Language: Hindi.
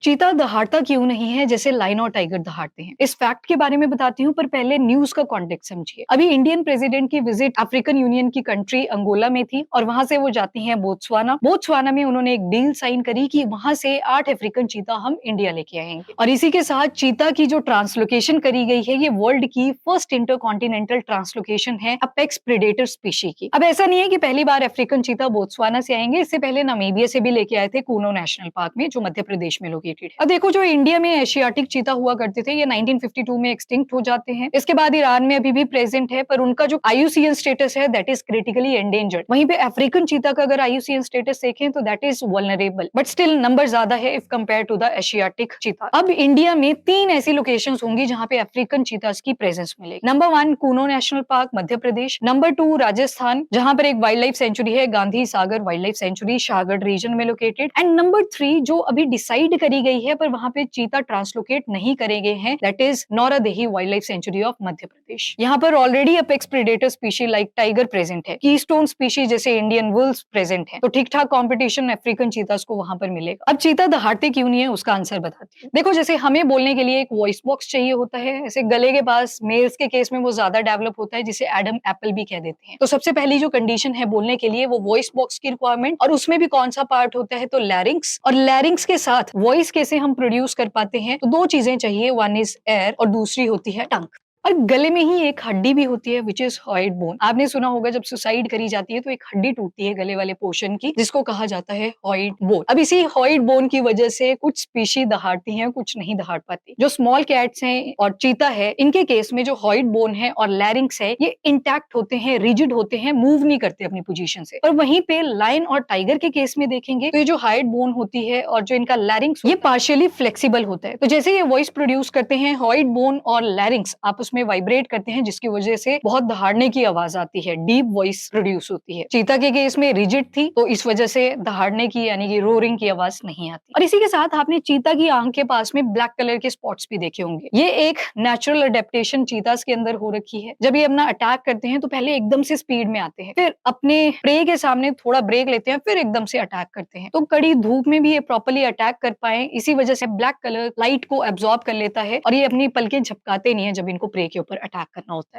चीता दहाड़ता क्यों नहीं है जैसे लायन और टाइगर दहाड़ते हैं? इस फैक्ट के बारे में बताती हूँ, पर पहले न्यूज़ का कॉन्टेक्स्ट समझिए। अभी इंडियन प्रेसिडेंट की विजिट अफ्रीकन यूनियन की कंट्री अंगोला में थी और वहां से वो जाती हैं बोत्सवाना। बोत्सवाना में उन्होंने एक डील साइन करी कि वहां से 8 अफ्रीकन चीता हम इंडिया लेके आएंगे और इसी के साथ चीता की जो ट्रांसलोकेशन करी गई है, ये वर्ल्ड की फर्स्ट इंटरकॉन्टिनेंटल ट्रांसलोकेशन है अपेक्स प्रेडेटर स्पीशी की। अब ऐसा नहीं है कि पहली बार अफ्रीकन चीता बोत्सवाना से आएंगे, इससे पहले नामीबिया से भी लेके आए थे कूनो नेशनल पार्क में, जो मध्य प्रदेश में लोकेटेड है। अब देखो, जो इंडिया में एशियाटिक चीता हुआ करते थे, ये 1952 में एक्सटिंक्ट हो जाते हैं। इसके बाद ईरान में अभी भी प्रेजेंट है, पर उनका जो आईयूसीएन स्टेटस है दैट इज क्रिटिकली एंडेंजर्ड। वहीं पे अफ्रीकन चीता का अगर आईयूसीएन स्टेटस देखें तो that is vulnerable, but still number ज्यादा है if compare to the asiatic cheetah. अब इंडिया में 3 ऐसी लोकेशंस होंगी जहां पे अफ्रीकन चीतास की प्रेजेंस मिलेगी। Number 1 Kuno national park Madhya Pradesh, number 2 Rajasthan जहां पर एक वाइल्ड लाइफ सेंचुरी है Gandhi Sagar wildlife sanctuary Shahgarh region में लोकेटेड, एंड नंबर 3 जो अभी डिसाइड करी गई है पर वहां पे चीता ट्रांसलोकेट नहीं करे गए हैं, that is Nauradehi wildlife sanctuary of Madhya Pradesh. यहाँ पर already apex predator species like tiger present है, कीस्टोन स्पीशी जैसे इंडियन वुल्व्स प्रेजेंट है, तो ठीक ठाक कॉम्पिटिशन अफ्रीकन चीतास को वहां पर मिलेगा। अब चीता दहाड़ते क्यों नहीं है उसका आंसर बताती हूँ। देखो, जैसे हमें बोलने के लिए एक वॉइस बॉक्स चाहिए होता है, ऐसे गले के पास मेल्स के केस में वो ज्यादा डेवलप होता है, जिसे एडम एप्पल भी कह देते हैं। तो सबसे पहली जो कंडीशन है बोलने के लिए वो वॉइस बॉक्स की रिक्वायरमेंट, और उसमें भी कौन सा पार्ट होता है, तो लैरिंक्स। और लैरिंक्स के साथ वॉइस कैसे हम प्रोड्यूस कर पाते हैं, तो 2 चीजें चाहिए, वन इज एयर और दूसरी होती है टंग। और गले में ही एक हड्डी भी होती है विच इज हॉइड बोन। आपने सुना होगा जब सुसाइड करी जाती है तो एक हड्डी टूटती है गले वाले पोर्शन की, जिसको कहा जाता है हॉइड बोन। अब इसी हॉइड बोन की वजह से कुछ स्पीशी दहाड़ती हैं, कुछ नहीं दहाड़ पाती। जो स्मॉल कैट्स हैं और चीता है, इनके केस में जो हॉइड बोन है और लैरिंक्स है, ये इंटैक्ट होते हैं, रिजिड होते हैं, मूव नहीं करते अपनी पोजीशन से। और वहीं पे लायन और टाइगर के केस में देखेंगे तो ये जो हॉइड बोन होती है और जो इनका लैरिंक्स, ये पार्शियली फ्लेक्सिबल होता है। तो जैसे ये वॉइस प्रोड्यूस करते हैं, हॉइड बोन और लैरिंक्स आपस में वाइब्रेट करते हैं, जिसकी वजह से बहुत दहाड़ने की आवाज आती है, डीप वॉइस प्रोड्यूस होती है। चीता के केस में रिजिड थी, तो इस वजह से दहाड़ने की यानी कि रोरिंग की आवाज नहीं आती। और इसी के साथ आपने चीता की आंख के पास में ब्लैक कलर के स्पॉट्स भी देखे होंगे। ये एक नेचुरल अडेप्टेशन चीतास के अंदर हो रखी है। जब ये अपना अटैक करते हैं तो पहले एकदम से स्पीड में आते हैं, फिर अपने प्रे के सामने थोड़ा ब्रेक लेते हैं, फिर एकदम से अटैक करते हैं। तो कड़ी धूप में भी ये प्रॉपर्ली अटैक कर पाए, इसी वजह से ब्लैक कलर लाइट को एब्जॉर्ब कर लेता है और ये अपनी पलकें झपकाते नहीं है जब इनको प्रे के ऊपर अटैक करना होता है।